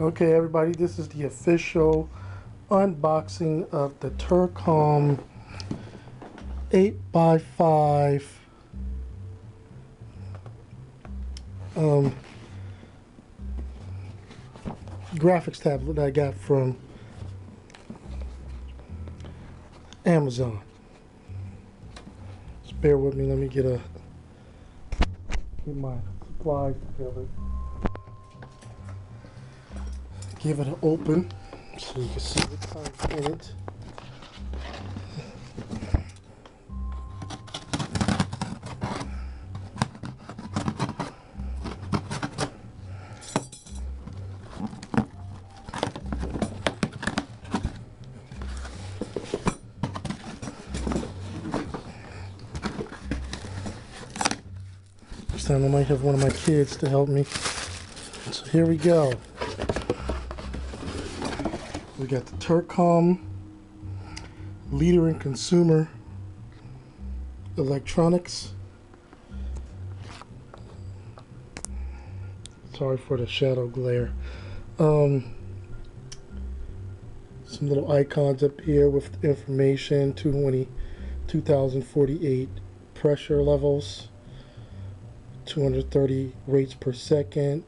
Okay, everybody, this is the official unboxing of the Turcom 8x5 graphics tablet that I got from Amazon. Just bear with me, let me get my supplies together. Give it an open so you can see what's in it. This time I might have one of my kids to help me. So here we go. We got the Turcom, leader in consumer electronics. Sorry for the shadow glare. Some little icons up here with information, 2048 pressure levels, 230 rates per second,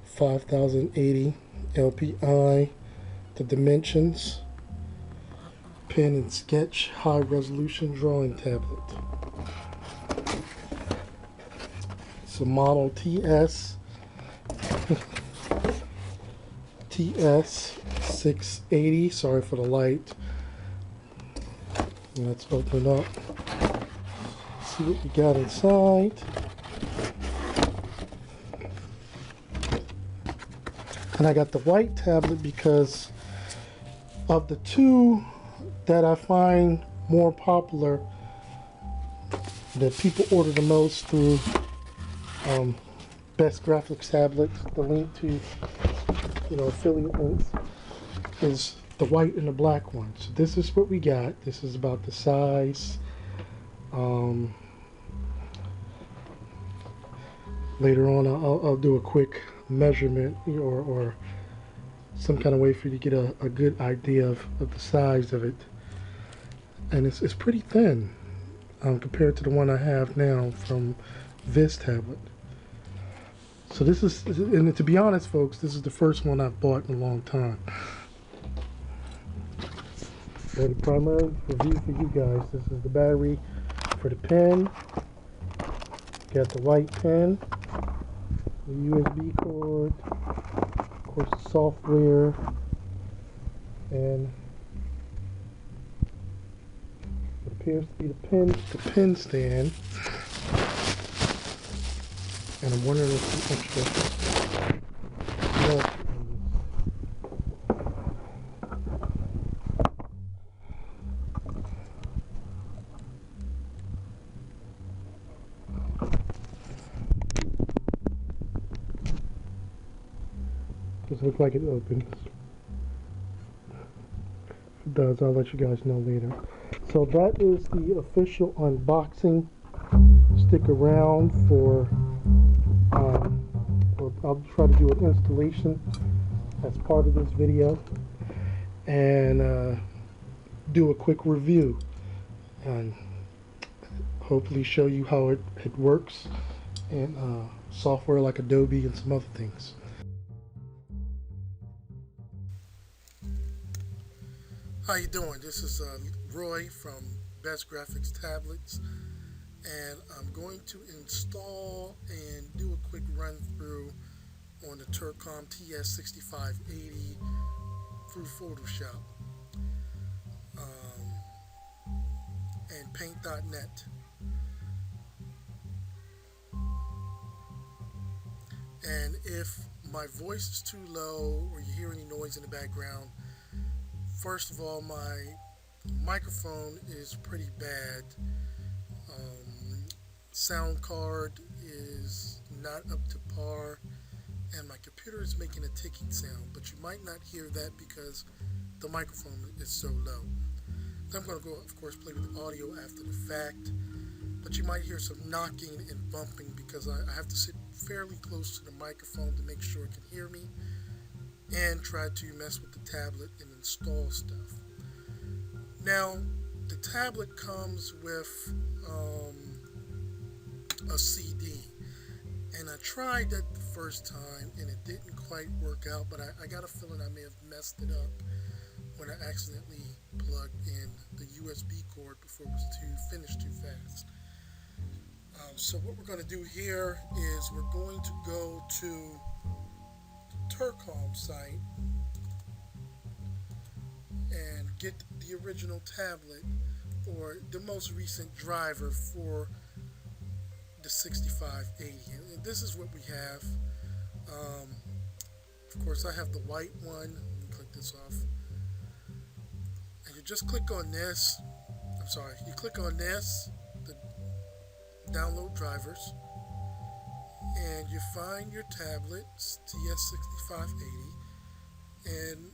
5080 LPI, the dimensions, pen and sketch, high resolution drawing tablet. It's a model TS-6580. Sorry for the light. Let's open up. See what we got inside. And I got the white tablet because of the two that I find more popular, that people order the most through Best Graphics Tablets, the link to, affiliate links, is the white and the black one. So this is what we got. This is about the size. Later on I'll do a quick measurement or some kind of way for you to get a good idea of the size of it. And it's pretty thin compared to the one I have now from this tablet. So this is, and to be honest folks, this is the first one I've bought in a long time. So the primary review for you guys, this is the battery for the pen. Got the white pen, the USB cord, of course the software, and what appears to be the pen stand. And I'm wondering if some extra milk in this. Doesn't look like it opens. If it does, I'll let you guys know later. So that is the official unboxing. Stick around for I'll try to do an installation as part of this video and do a quick review and hopefully show you how it works in software like Adobe and some other things. How you doing? This is Roy from Best Graphics Tablets, and I'm going to install and do a quick run through on the Turcom TS-6580 through Photoshop and Paint.net. And if my voice is too low or you hear any noise in the background, first of all, my microphone is pretty bad. Sound card is not up to par, and my computer is making a ticking sound, but you might not hear that because the microphone is so low. Then I'm going to go, of course, play with the audio after the fact, but you might hear some knocking and bumping because I have to sit fairly close to the microphone to make sure it can hear me. and try to mess with the tablet and install stuff. Now, the tablet comes with a CD, and I tried that the first time and it didn't quite work out, but I got a feeling I may have messed it up when I accidentally plugged in the USB cord before it was finished too fast. So what we're going to do here is we're going to go to the Turcom site and get the original tablet or the most recent driver for the 6580. And this is what we have. Of course, I have the white one. Let me click this off. And you just click on this. You click on this, the download drivers, and you find your tablet, TS-6580, and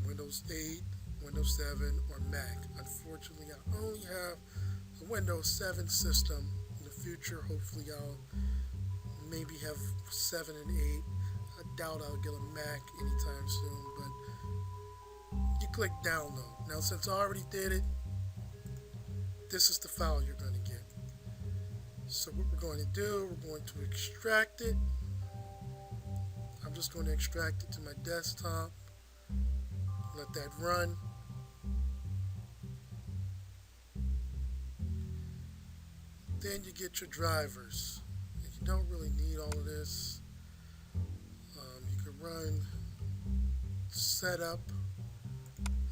Windows 8, Windows 7, or Mac. Unfortunately, I only have a Windows 7 system. In the future, hopefully I'll maybe have 7 and 8. I doubt I'll get a Mac anytime soon, but you click download. Now, since I already did it, this is the file you're going to get. So what we're going to do, we're going to extract it. I'm just going to extract it to my desktop. Let that run. Then you get your drivers. And you don't really need all of this. You can run setup.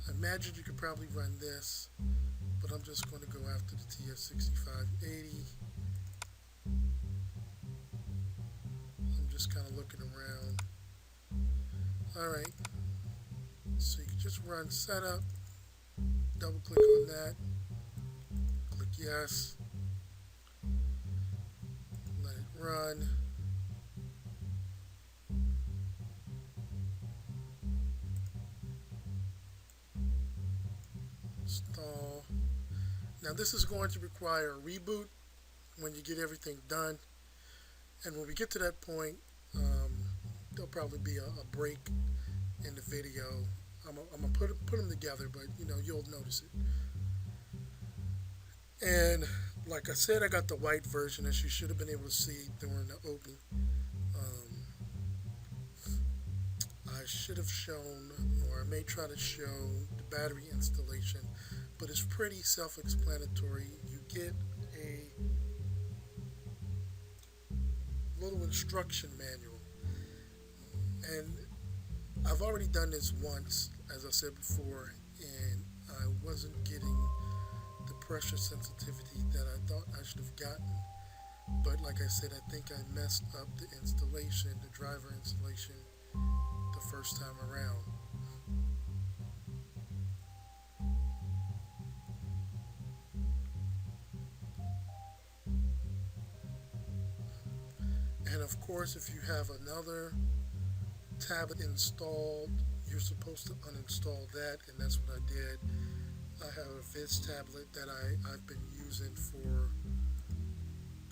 I imagine you could probably run this, but I'm just going to go after the TS-6580. I'm just kind of looking around. Alright, so you can just run setup, double click on that, click yes, let it run. Install. Now this is going to require a reboot when you get everything done, and when we get to that point, there'll probably be a break in the video. I'm gonna put them together, but you'll notice it. And like I said, I got the white version, as you should have been able to see during the open. I should have shown, or I may try to show, the battery installation, but it's pretty self-explanatory. You get a little instruction manual, and I've already done this once, as I said before, and I wasn't getting the pressure sensitivity that I thought I should have gotten. But like I said, I think I messed up the installation, the driver installation, the first time around. And of course, if you have another tablet installed, you're supposed to uninstall that, and that's what I did. I have a Viz tablet that I've been using for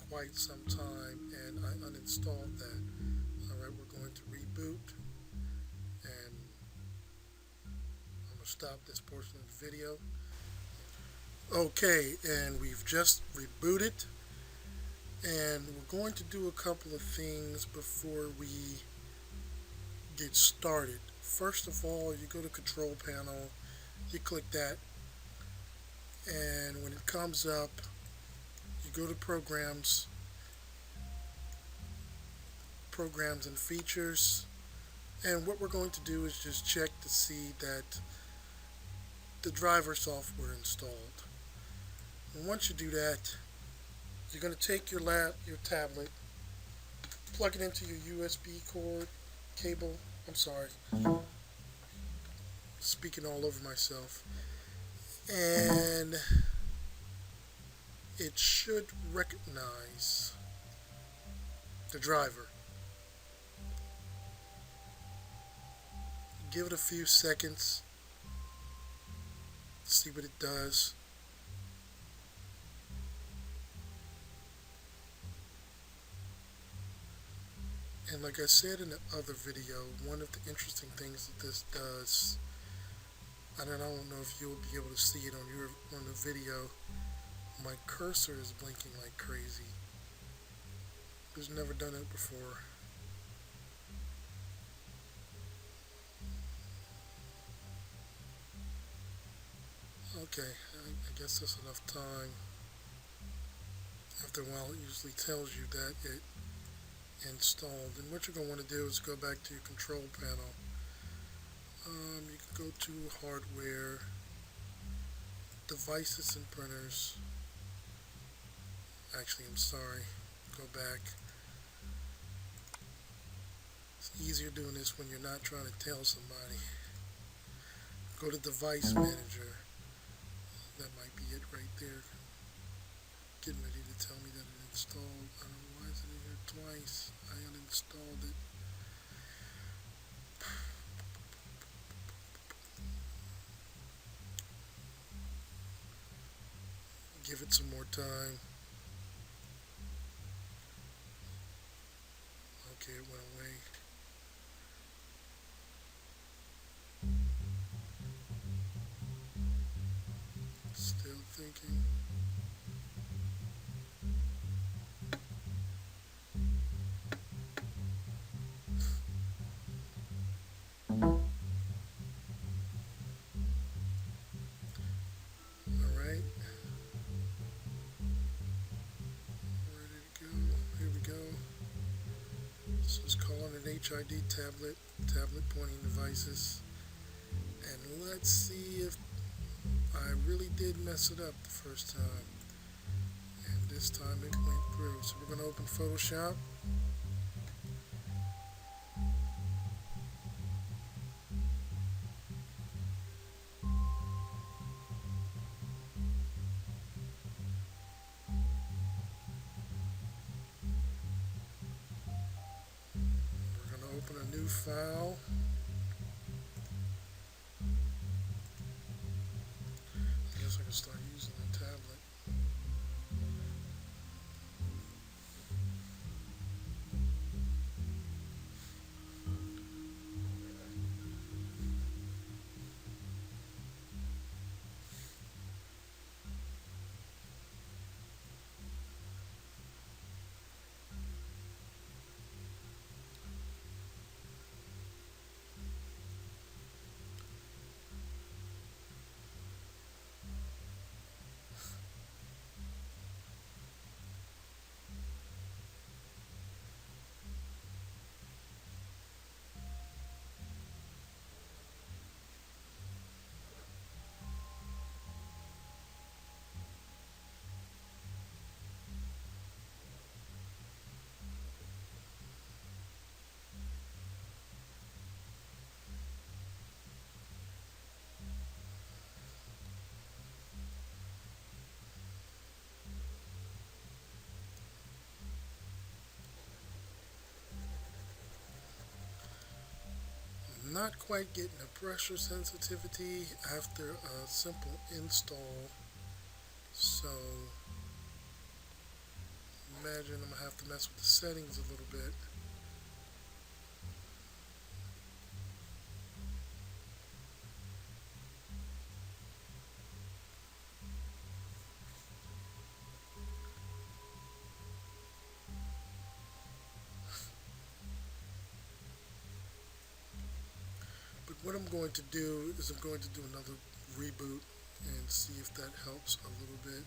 quite some time, and I uninstalled that. Alright, we're going to reboot, and I'm going to stop this portion of the video. Okay, and we've just rebooted, and we're going to do a couple of things before we get started. First of all, you go to Control Panel, you click that, and when it comes up, you go to Programs and Features, and what we're going to do is just check to see that the driver software installed. And once you do that, you're going to take your tablet, plug it into your USB cable. I'm sorry, speaking all over myself. And it should recognize the driver. Give it a few seconds, see what it does. And like I said in the other video, one of the interesting things that this does, and I don't know if you'll be able to see it on the video, my cursor is blinking like crazy. It's never done it before. Okay, I guess that's enough time. After a while, it usually tells you that it installed. And what you're going to want to do is go back to your control panel. You can go to hardware, devices and printers. Actually, I'm sorry. Go back. It's easier doing this when you're not trying to tell somebody. Go to device manager. That might be it right there. Getting ready to tell me that it installed. I don't know why is it in here twice. I uninstalled it. Give it some more time. Okay, it went away. Still thinking. Alright. Where did it go? Here we go. This is calling an HID tablet, tablet pointing devices. And let's see if I really did mess it up the first time. And this time it went through. So we're going to open Photoshop. We're going to open a new file. I guess I can start using the tablet. Not quite getting a pressure sensitivity after a simple install. So imagine I'm gonna have to mess with the settings a little bit. But what I'm going to do is I'm going to do another reboot and see if that helps a little bit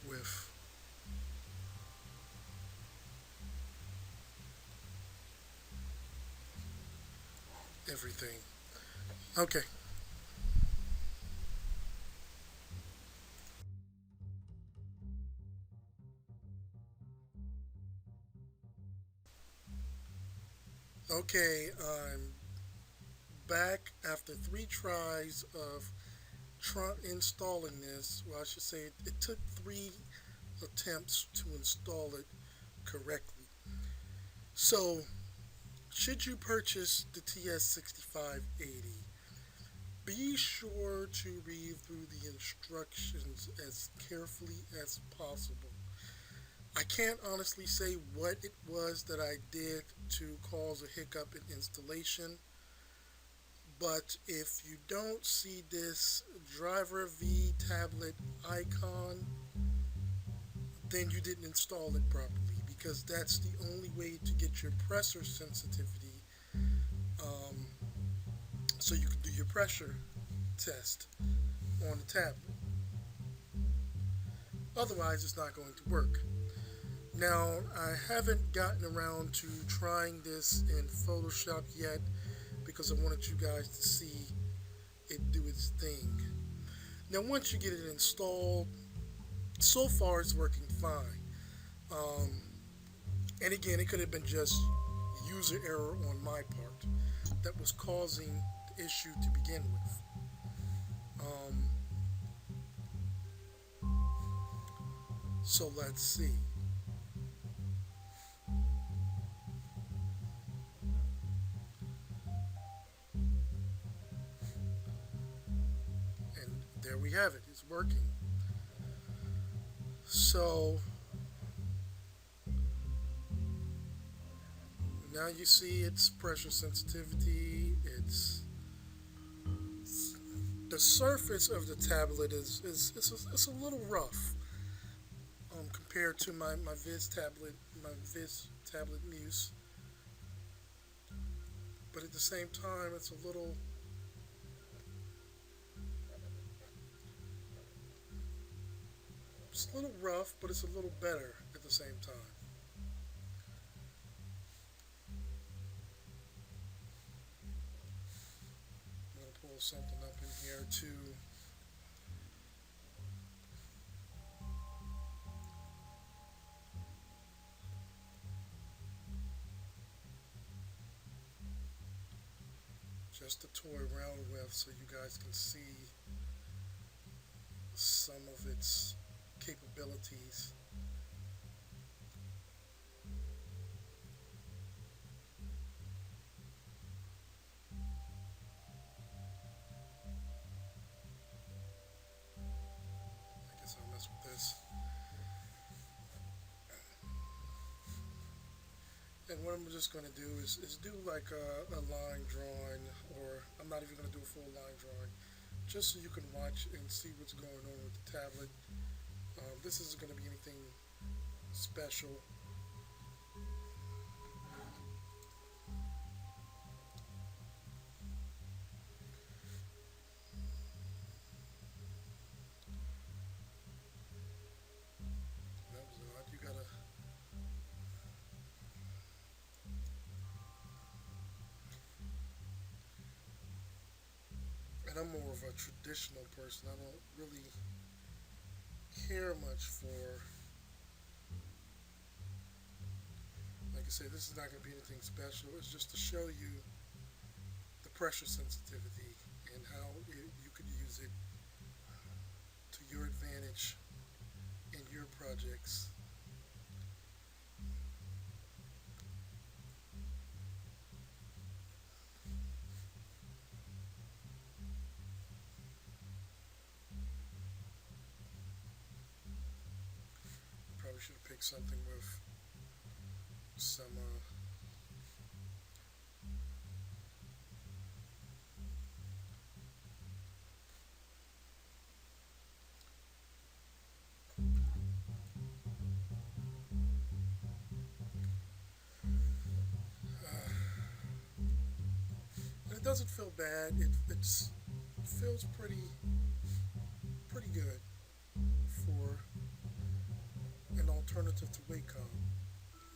with everything. Okay. Okay, I'm back after 3 tries of installing this. Well, I should say it took 3 attempts to install it correctly. So, should you purchase the TS-6580, be sure to read through the instructions as carefully as possible. I can't honestly say what it was that I did to cause a hiccup in installation, but if you don't see this driver V tablet icon, then you didn't install it properly, because that's the only way to get your pressure sensitivity, um, so you can do your pressure test on the tablet. Otherwise, it's not going to work. Now, I haven't gotten around to trying this in Photoshop yet because I wanted you guys to see it do its thing. Now, once you get it installed, so far it's working fine. Um, and again, it could have been just user error on my part that was causing the issue to begin with. Um, so let's see. And there we have it. It's working. So now you see its pressure sensitivity. The surface of the tablet it's a little rough, compared to my Viz tablet Muse. But at the same time, it's a little rough, but it's a little better at the same time. I'm gonna pull something up in here too. Just to toy around with so you guys can see some of its capabilities. I guess I'll mess with this. And what I'm just going to do is do like a line drawing, or I'm not even going to do a full line drawing, just so you can watch and see what's going on with the tablet. This isn't going to be anything special. That was odd. You gotta. And I'm more of a traditional person. I don't really care much for. Like I said, this is not going to be anything special. It's just to show you the pressure sensitivity and how you could use it to your advantage in your projects. Probably should have picked something with some and it doesn't feel bad. It feels pretty good for an alternative to Wacom.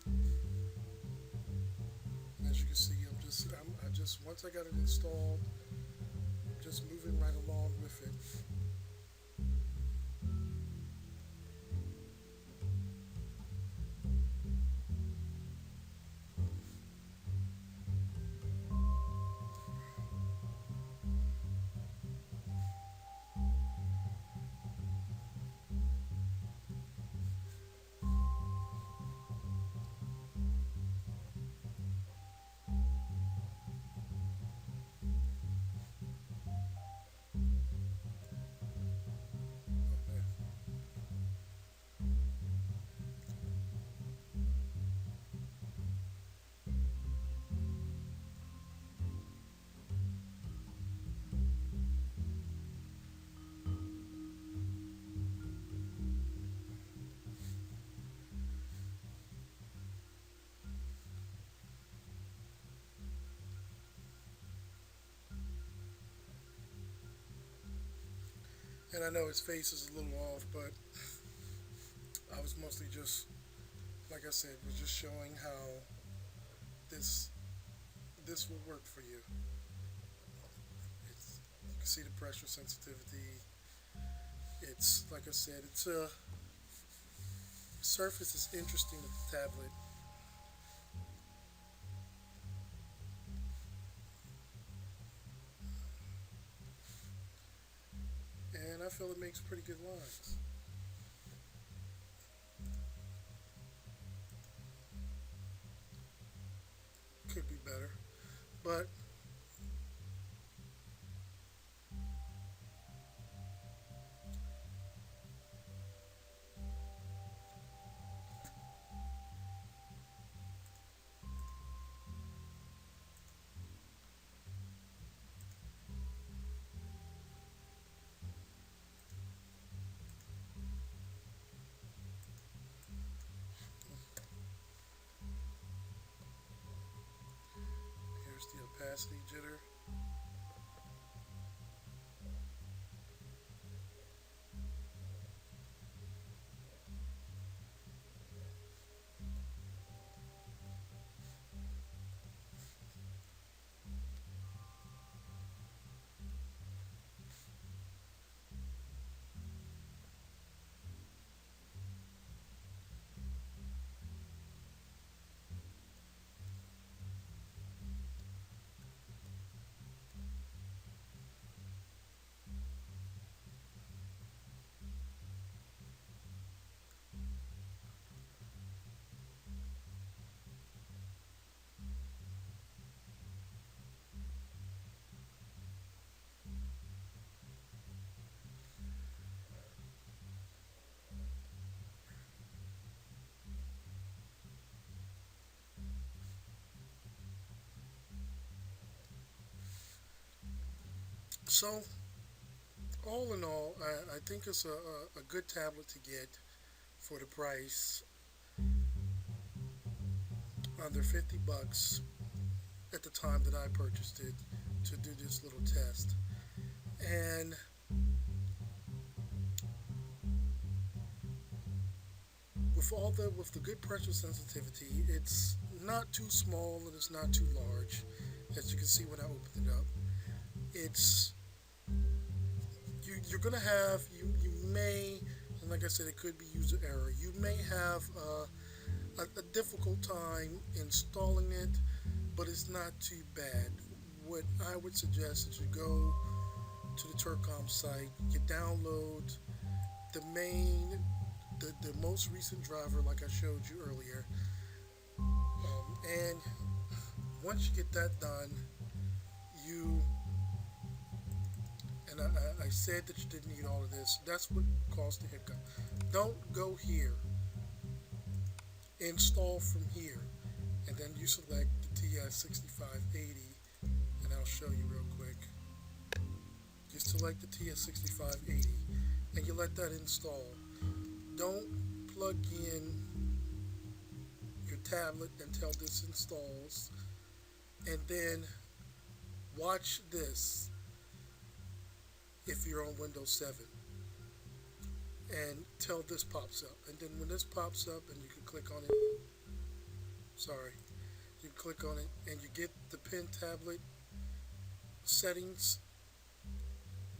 And as you can see, I just once I got it installed, just moving right along with it. And I know his face is a little off, but I was mostly just, like I said, was just showing how this this will work for you. You can see the pressure sensitivity. It's like I said, it's a surface is interesting with the tablet, and I feel it makes pretty good lines. Could be better, but here's the opacity jitter. So all in all, I think it's a good tablet to get for the price, under 50 bucks at the time that I purchased it to do this little test. And with the good pressure sensitivity, it's not too small and it's not too large. As you can see when I opened it up, it's you're gonna have you may, and like I said, it could be user error. You may have a difficult time installing it, but it's not too bad. What I would suggest is you go to the Turcom site, you download the main, the most recent driver, like I showed you earlier, and once you get that done, you and I said that you didn't need all of this. That's what caused the hiccup. Don't go here. Install from here, and then you select the TS-6580, and I'll show you real quick. You select the TS-6580, and you let that install. Don't plug in your tablet until this installs, and then watch this if you're on Windows 7 and till this pops up. And then when this pops up and you can click on it, sorry, you click on it and you get the pen tablet settings,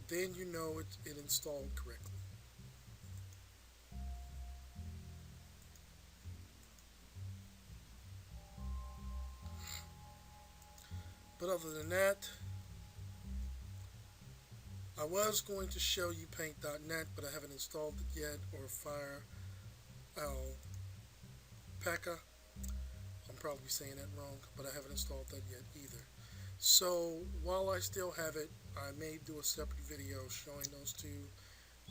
then you know it installed correctly. But other than that, I was going to show you paint.net, but I haven't installed it yet, or Fire Alpaca. I'm probably saying that wrong, but I haven't installed that yet either. So while I still have it, I may do a separate video showing those two,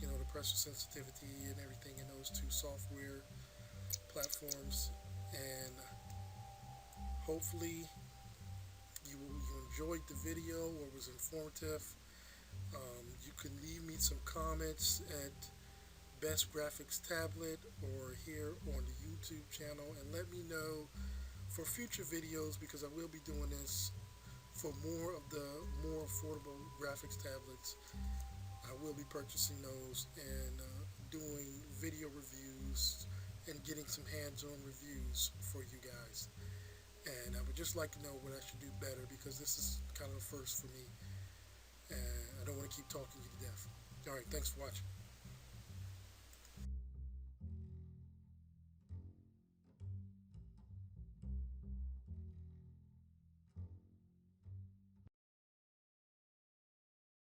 the pressure sensitivity and everything in those two software platforms, and hopefully you enjoyed the video or was informative. You can leave me some comments at Best Graphics Tablet or here on the YouTube channel, and let me know for future videos, because I will be doing this for more of the more affordable graphics tablets. I will be purchasing those and doing video reviews and getting some hands-on reviews for you guys. And I would just like to know what I should do better, because this is kind of a first for me, and I don't want to keep talking you to death. All right, thanks for watching.